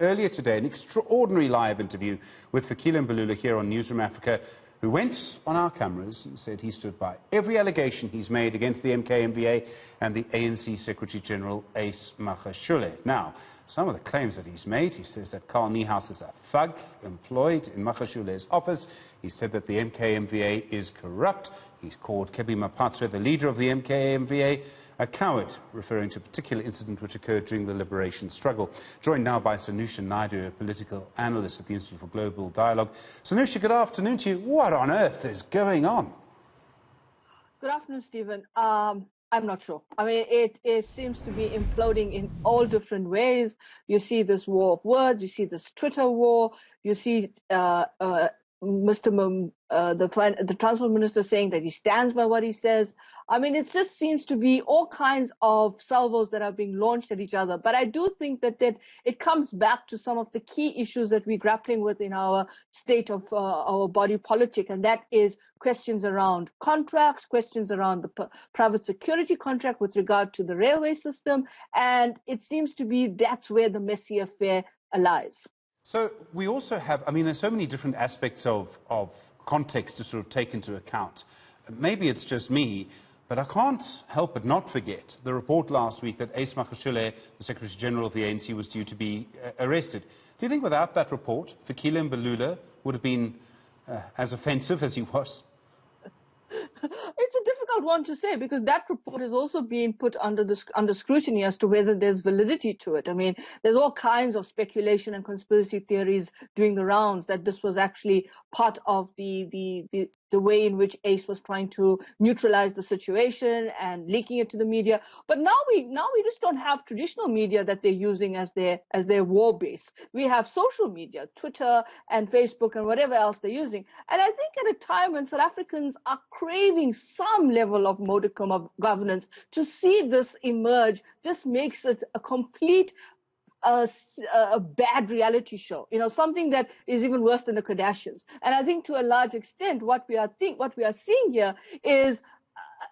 Earlier today, an extraordinary live interview with Fikile Mbalula here on Newzroom Afrika, who went on our cameras and said he stood by every allegation he's made against the MKMVA and the ANC Secretary-General Ace Magashule. Now, some of the claims that he's made, he says that Carl Niehaus is a thug employed in Magashule's office. He said that the MKMVA is corrupt. He's called Kebi Mapatwe, the leader of the MKMVA, a coward, referring to a particular incident which occurred during the liberation struggle. Joined now by Sanusha Naidu, a political analyst at the Institute for Global Dialogue. Sanusha, good afternoon to you. What on earth is going on? Good afternoon, Stephen. I'm not sure. I mean, it seems to be imploding in all different ways. You see this war of words. You see this Twitter war. You see the Transport Minister saying that he stands by what he says. I mean, it just seems to be all kinds of salvos that are being launched at each other. But I do think that it comes back to some of the key issues that we're grappling with in our state of our body politic, and that is questions around contracts, questions around the private security contract with regard to the railway system, and it seems to be that's where the messy affair lies. So we also have, I mean, there's so many different aspects of context to sort of take into account. Maybe it's just me, but I can't help but not forget the report last week that Ace Magashule, the Secretary-General of the ANC, was due to be arrested. Do you think without that report, Fikile Mbalula would have been as offensive as he was? It's a difficult one to say, because that report is also being put under scrutiny as to whether there's validity to it. I mean, there's all kinds of speculation and conspiracy theories doing the rounds that this was actually part of the way in which Ace was trying to neutralize the situation and leaking it to the media. But now we just don't have traditional media that they're using as their war base. We have social media, Twitter and Facebook and whatever else they're using. And I think at a time when South Africans are craving some level of modicum of governance, to see this emerge just makes it a complete a bad reality show, something that is even worse than the Kardashians. And I think to a large extent what we are seeing here is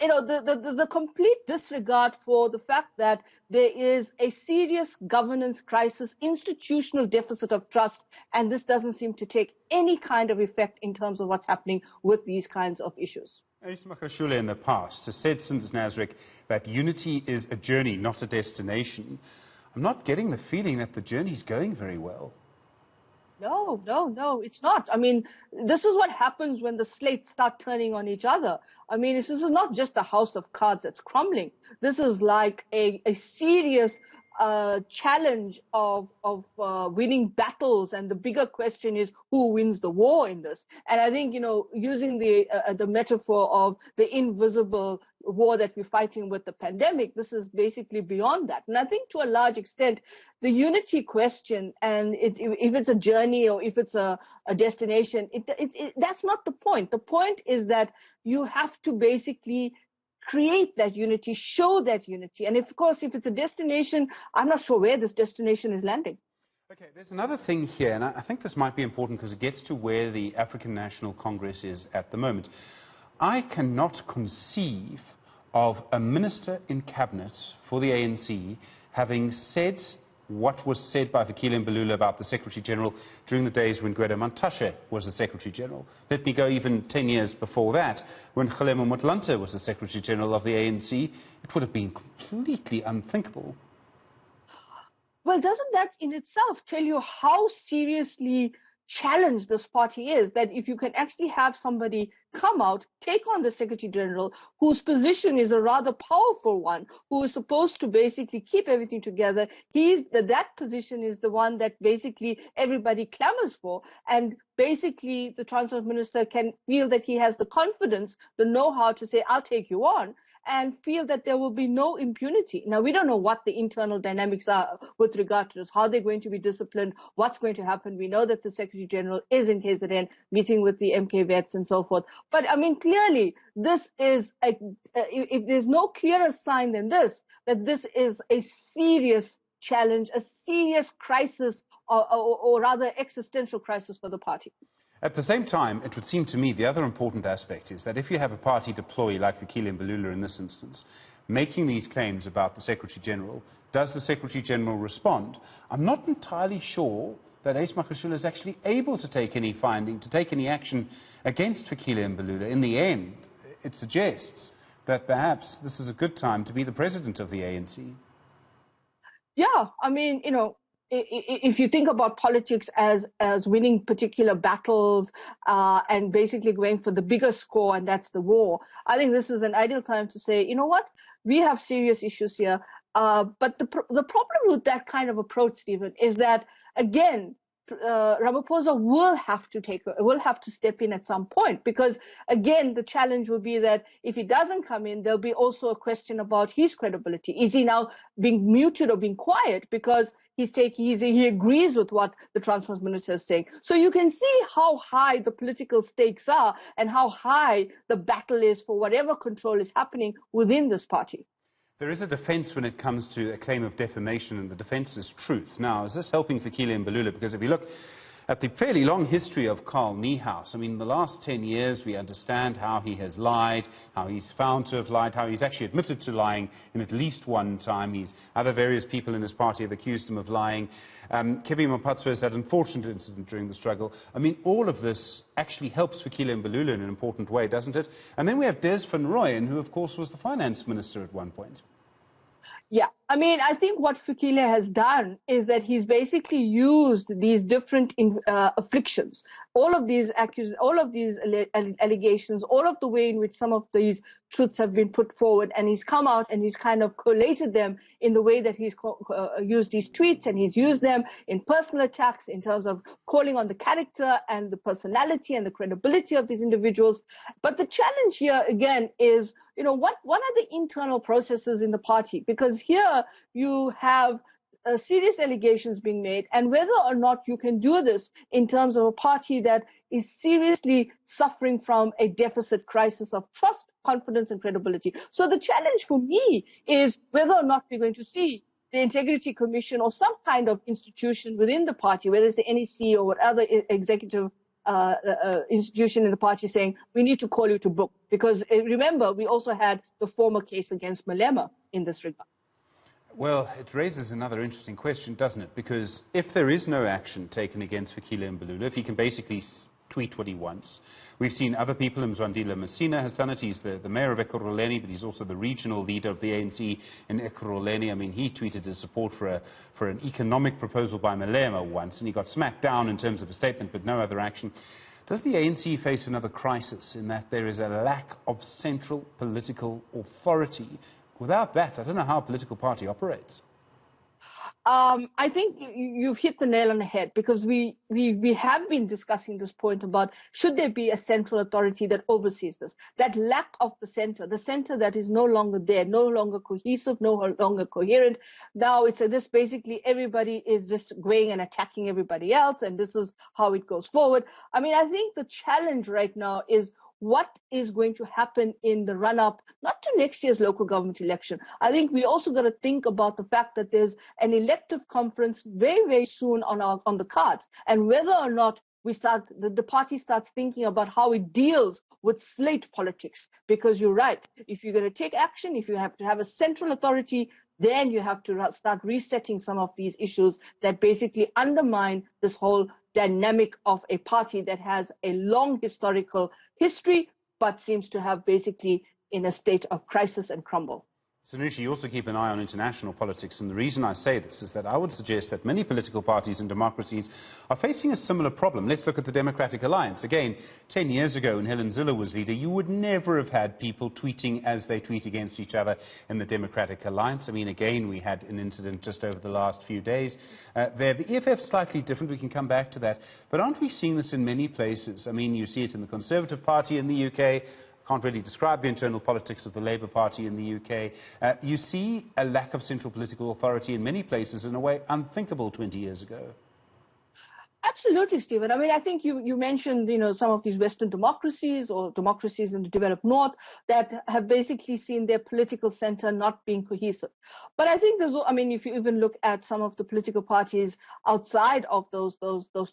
the complete disregard for the fact that there is a serious governance crisis, institutional deficit of trust, and this doesn't seem to take any kind of effect in terms of what's happening with these kinds of issues. Ace Magashule in the past has said since Nasrec that unity is a journey, not a destination. I'm not getting the feeling that the journey's going very well. No, it's not. I mean, this is what happens when the slates start turning on each other. I mean, this is not just a house of cards that's crumbling. This is like a serious challenge of winning battles, and the bigger question is who wins the war in this. And I think, using the metaphor of the invisible war that we're fighting with the pandemic, this is basically beyond that. And I think to a large extent, the unity question, and if it's a journey or if it's a destination, that's not the point. The point is that you have to basically create that unity, show that unity. And of course, if it's a destination, I'm not sure where this destination is landing. Okay, there's another thing here, and I think this might be important because it gets to where the African National Congress is at the moment. I cannot conceive of a minister in cabinet for the ANC having said what was said by Fikile Mbalula about the Secretary-General during the days when Gwede Mantashe was the Secretary-General. Let me go even 10 years before that, when Kgalema Motlanthe was the Secretary-General of the ANC. It would have been completely unthinkable. Well, doesn't that in itself tell you how seriously challenged this party is, that if you can actually have somebody come out, take on the Secretary General, whose position is a rather powerful one, who is supposed to basically keep everything together, that position is the one that basically everybody clamors for, and basically the Transport Minister can feel that he has the confidence, the know-how to say, I'll take you on, and feel that there will be no impunity. Now, we don't know what the internal dynamics are with regard to this, how they're going to be disciplined, what's going to happen. We know that the Secretary General is in KZN meeting with the MK vets and so forth. But, I mean, clearly, this is, if there's no clearer sign than this, that this is a serious challenge, a serious crisis, or rather existential crisis for the party. At the same time, it would seem to me the other important aspect is that if you have a party deploy like Fikile Mbalula in this instance, making these claims about the Secretary-General. Does the Secretary-General respond? I'm not entirely sure that Ace Magashule is actually able to take any action against Fikile Mbalula. In the end, it suggests that perhaps this is a good time to be the president of the ANC. Yeah, I mean, you know, if you think about politics as winning particular battles and basically going for the bigger score, and that's the war, I think this is an ideal time to say, you know what, we have serious issues here. But the problem with that kind of approach, Stephen, is that, again, Ramaphosa will have to step in at some point, because again the challenge will be that if he doesn't come in, there'll be also a question about his credibility. Is he now being muted or being quiet because he agrees with what the Transport Minister is saying? So you can see how high the political stakes are and how high the battle is for whatever control is happening within this party. There is a defence when it comes to a claim of defamation, and the defence is truth. Now, is this helping Fikile Mbalula? Because if you look at the fairly long history of Carl Niehaus, I mean, in the last 10 years, we understand how he has lied, how he's found to have lied, how he's actually admitted to lying in at least one time. Other various people in his party have accused him of lying. Kevin Mapatso has that unfortunate incident during the struggle. I mean, all of this actually helps Fikile Mbalula in an important way, doesn't it? And then we have Des van Rooyen, who, of course, was the finance minister at one point. Yeah, I mean, I think what Fikile has done is that he's basically used these different afflictions, all of these allegations, all of the way in which some of these truths have been put forward, and he's come out and he's kind of collated them in the way that he's used these tweets, and he's used them in personal attacks in terms of calling on the character and the personality and the credibility of these individuals. But the challenge here, again, is, you know, what are the internal processes in the party? Because here you have serious allegations being made, and whether or not you can do this in terms of a party that is seriously suffering from a deficit crisis of trust, confidence, and credibility. So the challenge for me is whether or not we're going to see the Integrity Commission or some kind of institution within the party, whether it's the NEC or what other executive institution in the party, saying we need to call you to book. Because remember, we also had the former case against Malema in this regard. Well, it raises another interesting question, doesn't it? Because if there is no action taken against Fikile Mbalula, if he can basically tweet what he wants. We've seen other people. Mzwandile Messina has done it. He's the mayor of Ekurhuleni, but he's also the regional leader of the ANC in Ekurhuleni. I mean, he tweeted his support for an economic proposal by Malema once, and he got smacked down in terms of a statement, but no other action. Does the ANC face another crisis in that there is a lack of central political authority? Without that, I don't know how a political party operates. I think you've hit the nail on the head, because we have been discussing this point about should there be a central authority that oversees this. That lack of the center that is no longer there, no longer cohesive, no longer coherent. Now it's just basically everybody is just going and attacking everybody else, and this is how it goes forward. I mean, I think the challenge right now is what is going to happen in the run-up, not to next year's local government election. I think we also got to think about the fact that there's an elective conference very, very soon on the cards, and whether or not the party starts thinking about how it deals with slate politics. Because you're right, if you're going to take action, if you have to have a central authority, then you have to start resetting some of these issues that basically undermine this whole dynamic of a party that has a long historical history, but seems to have basically in a state of crisis and crumble. Sanusha, you also keep an eye on international politics, and the reason I say this is that I would suggest that many political parties and democracies are facing a similar problem. Let's look at the Democratic Alliance. Again, 10 years ago when Helen Zille was leader, you would never have had people tweeting as they tweet against each other in the Democratic Alliance. I mean, again, we had an incident just over the last few days. The EFF is slightly different, we can come back to that. But aren't we seeing this in many places? I mean, you see it in the Conservative Party in the UK. Can't really describe the internal politics of the Labour Party in the UK. You see a lack of central political authority in many places in a way unthinkable 20 years ago. Absolutely, Stephen. I mean, I think you mentioned, some of these Western democracies or democracies in the developed North that have basically seen their political center not being cohesive. But I think if you even look at some of the political parties outside of those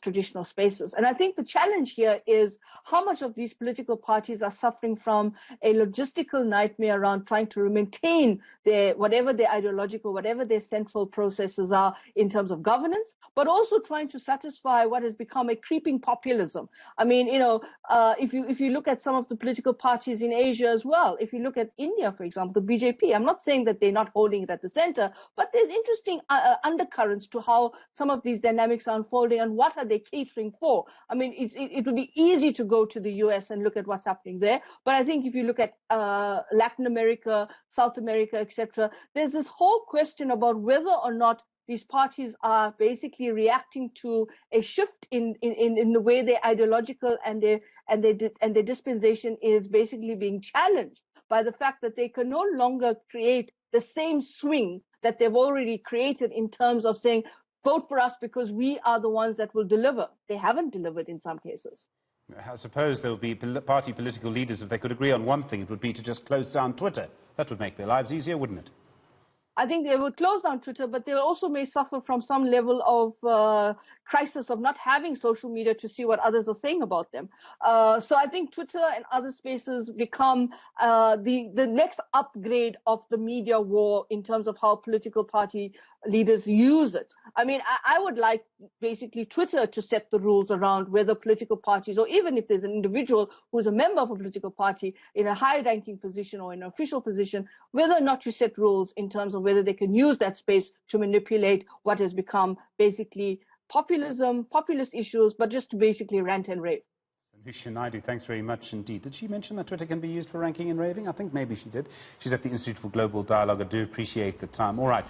traditional spaces, and I think the challenge here is how much of these political parties are suffering from a logistical nightmare around trying to maintain whatever their ideological, whatever their central processes are in terms of governance, but also trying to satisfy what has become a creeping populism. I mean, if you look at some of the political parties in Asia as well, if you look at India, for example, the BJP, I'm not saying that they're not holding it at the center, but there's interesting undercurrents to how some of these dynamics are unfolding and what are they catering for. I mean, it would be easy to go to the US and look at what's happening there, but I think if you look at Latin America, South America, etc., there's this whole question about whether or not these parties are basically reacting to a shift in the way their ideological and their dispensation is basically being challenged by the fact that they can no longer create the same swing that they've already created in terms of saying, vote for us because we are the ones that will deliver. They haven't delivered in some cases. I suppose there would be party political leaders, if they could agree on one thing, it would be to just close down Twitter. That would make their lives easier, wouldn't it? I think they will close down Twitter, but they also may suffer from some level of crisis of not having social media to see what others are saying about them. So I think Twitter and other spaces become the next upgrade of the media war in terms of how political party leaders use it. I mean, I would like basically Twitter to set the rules around whether political parties, or even if there's an individual who's a member of a political party in a high-ranking position or in an official position, whether or not you set rules in terms of whether they can use that space to manipulate what has become basically populism, populist issues, but just to basically rant and rave. Sanusha Naidu, thanks very much indeed. Did she mention that Twitter can be used for ranking and raving? I think maybe she did. She's at the Institute for Global Dialogue. I do appreciate the time. All right.